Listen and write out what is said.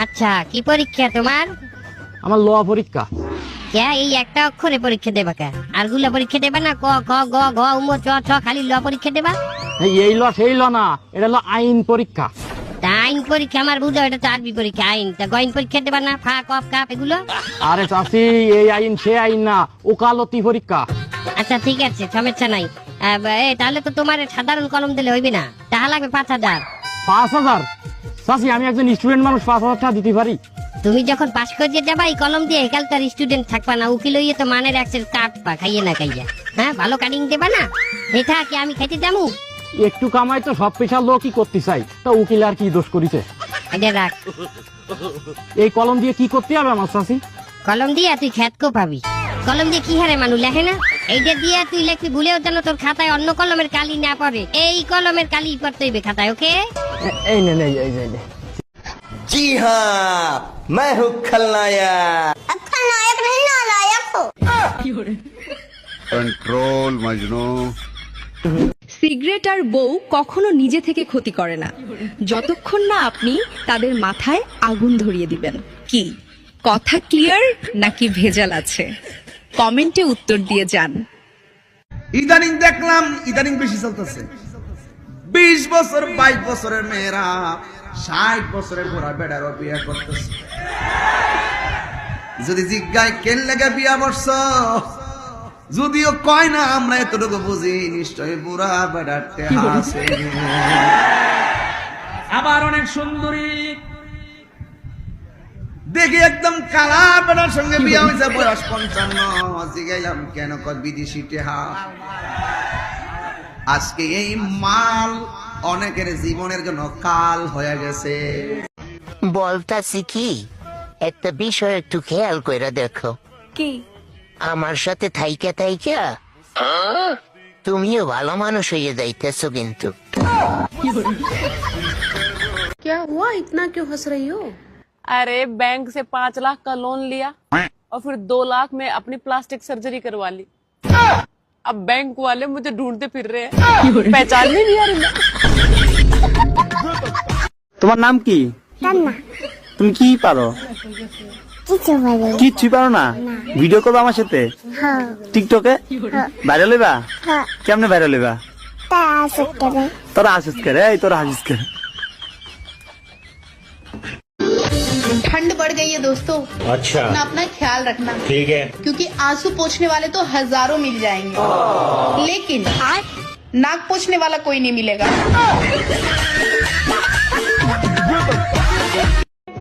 আচ্ছা, কি পরীক্ষা তোমার? আমার ল পরীক্ষা। কে এই একটা অক্ষরে পরীক্ষা দেবা কে? আর গুলা পরীক্ষা দেবা না? ক খ গ ঘ উম চ ছ খালি ল পরীক্ষা দেবা? এই ল সেই ল না, এটা হলো আইন পরীক্ষা। তা আইন পরীক্ষা আমার বুঝো, এটা তো আরবি পরীক্ষা। আইন তা গইন পরীক্ষা দেবা না? ফা কফ কাপ এগুলো? আরে চাচি, এই আইন সে আইন না, ওকালতি পরীক্ষা। আচ্ছা ঠিক আছে, সমস্যা নাই। তাহলে তো তোমার সাধারণ কলম দিলে হইবে না, টাকা লাগবে 5,000। 5,000? চাচি, আমি একজন স্টুডেন্ট মানুষ, 5,000 টাকা দিতে পারি? তুমি যখন পাশ করে যাবা এই কলম দিয়ে, একাল তার স্টুডেন্ট থাকবা না। উকিল হইয়ে তো মানের একসের কাটবা, খাইয়ে না খাইয়া। হ্যাঁ, ভালো কাটিং দেবা না? এটা কি আমি খাইতে যাবো? একটু কামাই তো সব পেশার লোকই করতে চাই, তা উকিল আর কি দোষ করিছে? এটা রাখ। এই কলম দিয়ে কি করতে হবে আমার চাচি? কলম দিয়ে তুই খ্যাতকো পাবি। কলম দিয়ে কি হারে মানুষ লেখে না? এইটা দিয়ে তুই লেখবি, ভুলেও যেন তোর খাতায় অন্য কলমের কালি না পড়ে। এই কলমের কালি পড়তে হইবে খাতায়, ওকে? এই নে, এই যে। जी हाँ, मैं हूँ खलनायक। खलनायक नहीं, नालायक हो। कंट्रोल मजनू। সিগারেট আর বউ কখনো নিজে থেকে ক্ষতি করে না, যতক্ষণ না আপনি তাদের মাথায় আগুন ধরিয়ে দিবেন। কি কথা ক্লিয়ার নাকি ভেজাল আছে? কমেন্টে উত্তর দিয়ে যান। ইদানিং দেখলাম বেশি চলতেছে। 20 বছর 22 বছরের মেয়েরা 60 বছরের ঘোড়া বেড়ারও বিয়ে করতেছে। যদি জিজ্ঞায় কেন লেগে বিয়া বর্ষ, যদিও কয় না, আমরা এতটুকু বুঝি, নিশ্চয়ই বুড়া বেড়াতে আছে। আবার অনেক সুন্দরী দেখি একদম কালা বেড়ার সঙ্গে বিয়া হয়েছে, বয়স 55। জিগাইলাম কেন? কয় বিদেশি টেহা। আজকে এই মাল অনেকের জীবনের জন্য কাল হয়ে গেছে। বলতাছি কি, একটা বিষয় একটু খেয়াল কইরা দেখো। কি? আমার সাথে থাইকা থাইকা তুমিও ভালো মানুষ হয়ে যাইতেছো কিন্তু। क्या हुआ, इतना क्यों हंस रही हो? अरे बैंक से 5 लाख का लोन लिया और फिर 2 लाख में अपनी प्लास्टिक सर्जरी करवा ली। अब बैंक वाले मुझे ढूंढते फिर रहे हैं, पहचान में नहीं आ रही। তোমার নাম কি? তুমি কি পারো? কিচ্ছু পারো না? ভিডিও করবো আমার সাথে টিকটকে? ভাইরাল হইবা? কেমনে ভাইরাল হইবা? তোরা হাসিস করে, এই তোরা হাসিস করে। ठंड बढ़ गई है दोस्तों। अच्छा, अपना ख्याल रखना, ठीक है। क्योंकि आंसू पोंछने वाले तो हजारों मिल जाएंगे, लेकिन नाक पोंछने वाला कोई नहीं मिलेगा।